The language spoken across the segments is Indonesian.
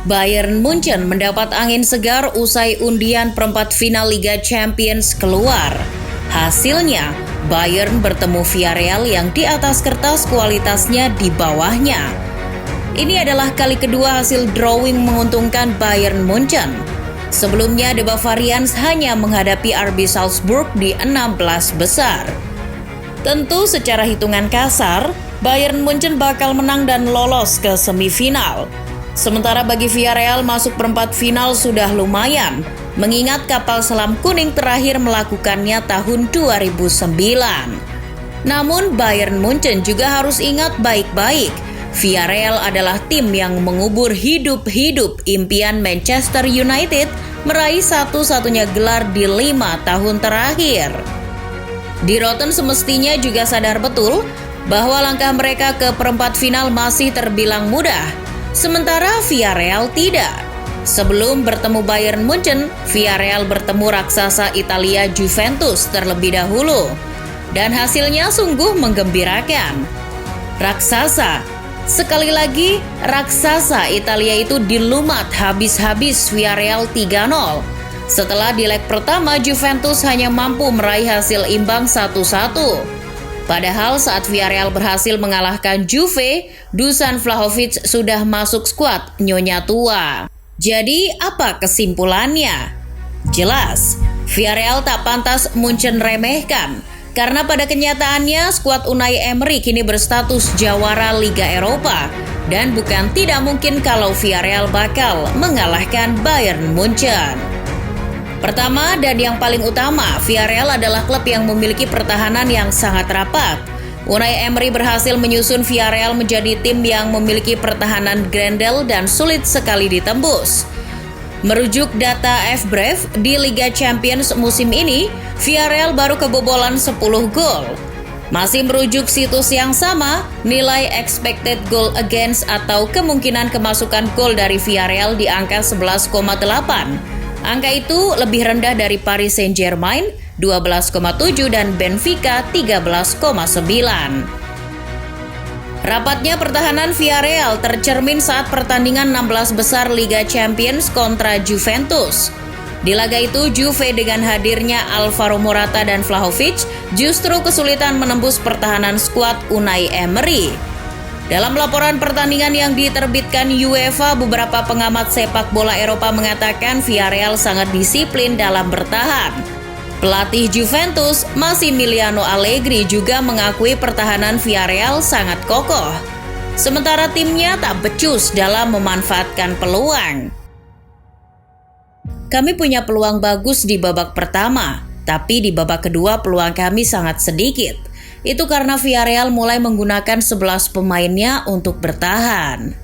Bayern Munchen mendapat angin segar usai undian perempat final Liga Champions keluar. Hasilnya, Bayern bertemu Villarreal yang di atas kertas kualitasnya di bawahnya. Ini adalah kali kedua hasil drawing menguntungkan Bayern Munchen. Sebelumnya, The Bavarians hanya menghadapi RB Salzburg di 16 besar. Tentu secara hitungan kasar, Bayern Munchen bakal menang dan lolos ke semifinal. Sementara bagi Villarreal masuk perempat final sudah lumayan, mengingat kapal selam kuning terakhir melakukannya tahun 2009. Namun Bayern Munchen juga harus ingat baik-baik, Villarreal adalah tim yang mengubur hidup-hidup impian Manchester United meraih satu-satunya gelar di 5 tahun terakhir. Di Rotten semestinya juga sadar betul bahwa langkah mereka ke perempat final masih terbilang mudah, sementara Villarreal tidak. Sebelum bertemu Bayern Munchen, Villarreal bertemu raksasa Italia Juventus terlebih dahulu. Dan hasilnya sungguh menggembirakan. Raksasa, sekali lagi raksasa Italia itu dilumat habis-habis Villarreal 3-0. Setelah di leg pertama Juventus hanya mampu meraih hasil imbang 1-1. Padahal saat Villarreal berhasil mengalahkan Juve, Dusan Vlahovic sudah masuk skuad Nyonya Tua. Jadi apa kesimpulannya? Jelas, Villarreal tak pantas Munchen remehkan. Karena pada kenyataannya skuad Unai Emery kini berstatus jawara Liga Eropa. Dan bukan tidak mungkin kalau Villarreal bakal mengalahkan Bayern Munchen. Pertama dan yang paling utama, Villarreal adalah klub yang memiliki pertahanan yang sangat rapat. Unai Emery berhasil menyusun Villarreal menjadi tim yang memiliki pertahanan grendel dan sulit sekali ditembus. Merujuk data FBref, di Liga Champions musim ini, Villarreal baru kebobolan 10 gol. Masih merujuk situs yang sama, nilai expected goal against atau kemungkinan kemasukan gol dari Villarreal di angka 11,8. Angka itu lebih rendah dari Paris Saint-Germain 12,7 dan Benfica 13,9. Rapatnya pertahanan Villarreal tercermin saat pertandingan 16 besar Liga Champions kontra Juventus. Di laga itu, Juve dengan hadirnya Alvaro Morata dan Vlahovic justru kesulitan menembus pertahanan skuad Unai Emery. Dalam laporan pertandingan yang diterbitkan UEFA, beberapa pengamat sepak bola Eropa mengatakan Villarreal sangat disiplin dalam bertahan. Pelatih Juventus, Massimiliano Allegri juga mengakui pertahanan Villarreal sangat kokoh. Sementara timnya tak becus dalam memanfaatkan peluang. Kami punya peluang bagus di babak pertama, tapi di babak kedua peluang kami sangat sedikit. Itu karena Villarreal mulai menggunakan 11 pemainnya untuk bertahan.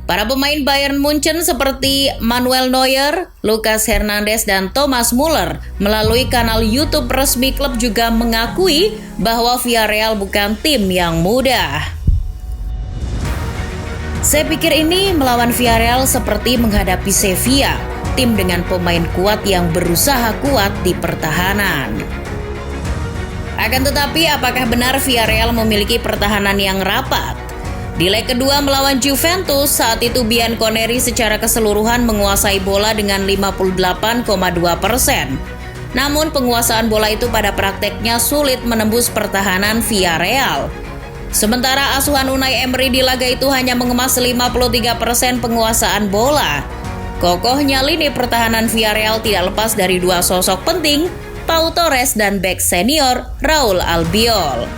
Para pemain Bayern Munchen seperti Manuel Neuer, Lucas Hernandez, dan Thomas Müller melalui kanal YouTube resmi klub juga mengakui bahwa Villarreal bukan tim yang mudah. Saya pikir ini melawan Villarreal seperti menghadapi Sevilla, tim dengan pemain kuat yang berusaha kuat di pertahanan. Akan tetapi, apakah benar Villarreal memiliki pertahanan yang rapat? Di leg kedua melawan Juventus, saat itu Bianconeri secara keseluruhan menguasai bola dengan 58,2%. Namun penguasaan bola itu pada prakteknya sulit menembus pertahanan Villarreal. Sementara asuhan Unai Emery di laga itu hanya mengemas 53% penguasaan bola. Kokohnya lini pertahanan Villarreal tidak lepas dari dua sosok penting, Pau Torres dan bek senior Raul Albiol.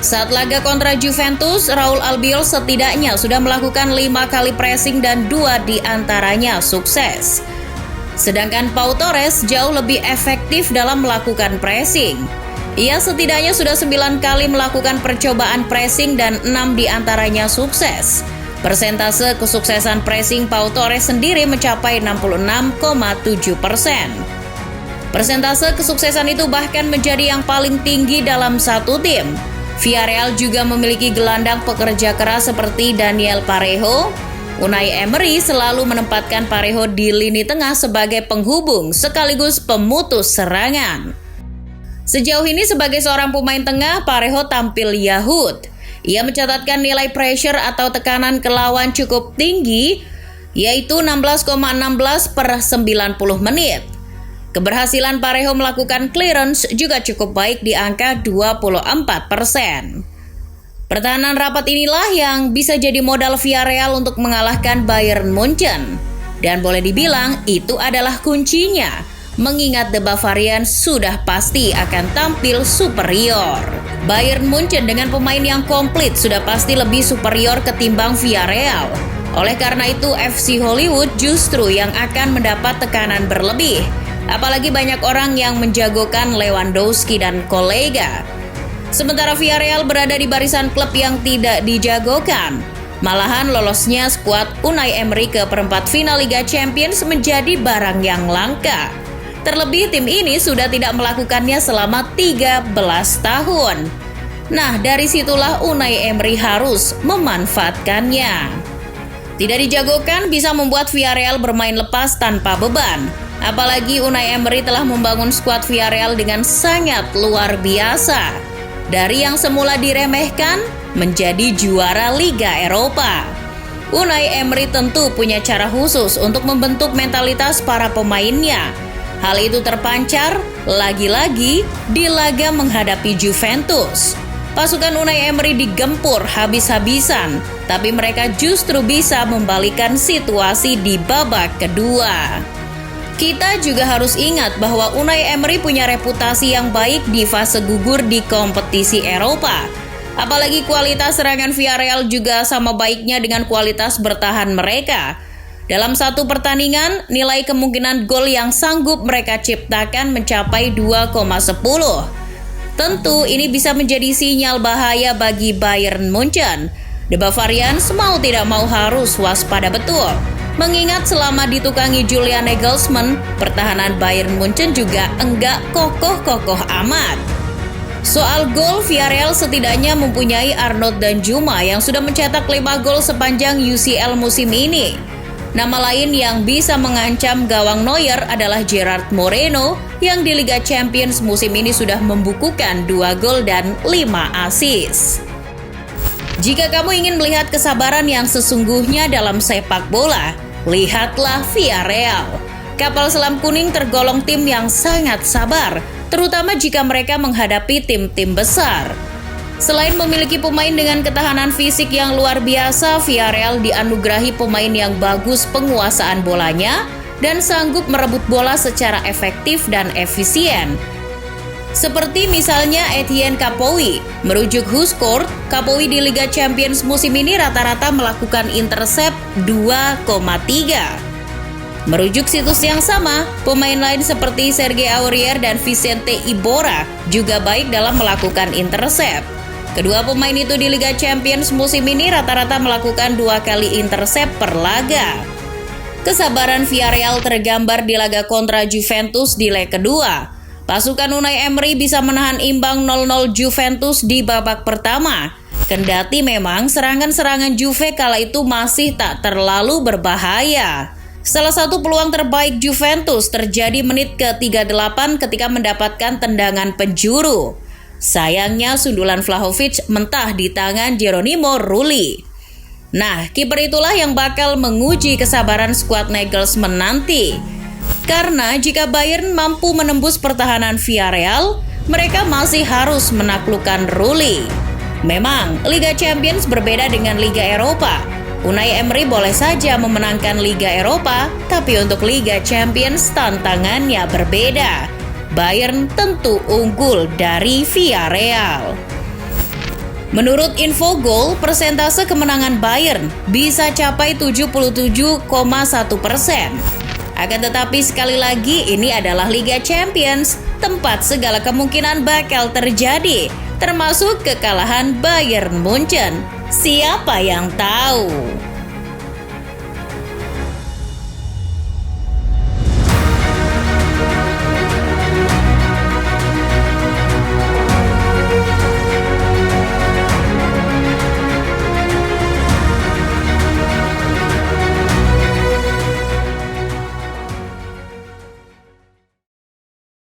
Saat laga kontra Juventus, Raul Albiol setidaknya sudah melakukan 5 kali pressing dan 2 diantaranya sukses. Sedangkan Pau Torres jauh lebih efektif dalam melakukan pressing. Ia setidaknya sudah 9 kali melakukan percobaan pressing dan 6 diantaranya sukses. Persentase kesuksesan pressing Pau Torres sendiri mencapai 66,7%. Persentase kesuksesan itu bahkan menjadi yang paling tinggi dalam satu tim. Villarreal juga memiliki gelandang pekerja keras seperti Daniel Parejo. Unai Emery selalu menempatkan Parejo di lini tengah sebagai penghubung sekaligus pemutus serangan. Sejauh ini sebagai seorang pemain tengah, Parejo tampil yahut. Ia mencatatkan nilai pressure atau tekanan ke lawan cukup tinggi, yaitu 16,16 per 90 menit. Keberhasilan Parejo melakukan clearance juga cukup baik di angka 24%. Pertahanan rapat inilah yang bisa jadi modal Villarreal untuk mengalahkan Bayern Munchen. Dan boleh dibilang itu adalah kuncinya, mengingat The Bavarians sudah pasti akan tampil superior. Bayern Munchen dengan pemain yang komplit sudah pasti lebih superior ketimbang Villarreal. Oleh karena itu FC Hollywood justru yang akan mendapat tekanan berlebih. Apalagi banyak orang yang menjagokan Lewandowski dan kolega. Sementara Villarreal berada di barisan klub yang tidak dijagokan. Malahan lolosnya skuad Unai Emery ke perempat final Liga Champions menjadi barang yang langka. Terlebih tim ini sudah tidak melakukannya selama 13 tahun. Nah, dari situlah Unai Emery harus memanfaatkannya. Tidak dijagokan bisa membuat Villarreal bermain lepas tanpa beban. Apalagi Unai Emery telah membangun skuad Villarreal dengan sangat luar biasa. Dari yang semula diremehkan menjadi juara Liga Eropa. Unai Emery tentu punya cara khusus untuk membentuk mentalitas para pemainnya. Hal itu terpancar lagi-lagi di laga menghadapi Juventus. Pasukan Unai Emery digempur habis-habisan, tapi mereka justru bisa membalikan situasi di babak kedua. Kita juga harus ingat bahwa Unai Emery punya reputasi yang baik di fase gugur di kompetisi Eropa. Apalagi kualitas serangan Villarreal juga sama baiknya dengan kualitas bertahan mereka. Dalam satu pertandingan, nilai kemungkinan gol yang sanggup mereka ciptakan mencapai 2,10. Tentu ini bisa menjadi sinyal bahaya bagi Bayern Munchen. The Bavarians mau tidak mau harus waspada betul. Mengingat selama ditukangi Julian Nagelsmann, pertahanan Bayern Munchen juga enggak kokoh-kokoh amat. Soal gol, Villarreal setidaknya mempunyai Arnaud Danjuma yang sudah mencetak 5 gol sepanjang UCL musim ini. Nama lain yang bisa mengancam gawang Neuer adalah Gerard Moreno yang di Liga Champions musim ini sudah membukukan 2 gol dan 5 assist. Jika kamu ingin melihat kesabaran yang sesungguhnya dalam sepak bola, lihatlah Villarreal. Kapal selam kuning tergolong tim yang sangat sabar, terutama jika mereka menghadapi tim-tim besar. Selain memiliki pemain dengan ketahanan fisik yang luar biasa, Villarreal dianugerahi pemain yang bagus penguasaan bolanya dan sanggup merebut bola secara efektif dan efisien. Seperti misalnya Etienne Capoue. Merujuk WhoScored, Capoue di Liga Champions musim ini rata-rata melakukan intercept 2,3. Merujuk situs yang sama, pemain lain seperti Serge Aurier dan Vicente Iborra juga baik dalam melakukan intercept. Kedua pemain itu di Liga Champions musim ini rata-rata melakukan 2 kali intercept per laga. Kesabaran Villarreal tergambar di laga kontra Juventus di leg kedua. Pasukan Unai Emery bisa menahan imbang 0-0 Juventus di babak pertama. Kendati memang serangan-serangan Juve kala itu masih tak terlalu berbahaya. Salah satu peluang terbaik Juventus terjadi menit ke-38 ketika mendapatkan tendangan penjuru. Sayangnya sundulan Vlahovic mentah di tangan Geronimo Rulli. Nah, kiper itulah yang bakal menguji kesabaran skuad Nagelsmann nanti. Karena jika Bayern mampu menembus pertahanan Villarreal, mereka masih harus menaklukkan Rulli. Memang, Liga Champions berbeda dengan Liga Eropa. Unai Emery boleh saja memenangkan Liga Eropa, tapi untuk Liga Champions tantangannya berbeda. Bayern tentu unggul dari Villarreal. Menurut Infogol, persentase kemenangan Bayern bisa capai 77,1%. Akan tetapi sekali lagi ini adalah Liga Champions, tempat segala kemungkinan bakal terjadi, termasuk kekalahan Bayern Munchen. Siapa yang tahu?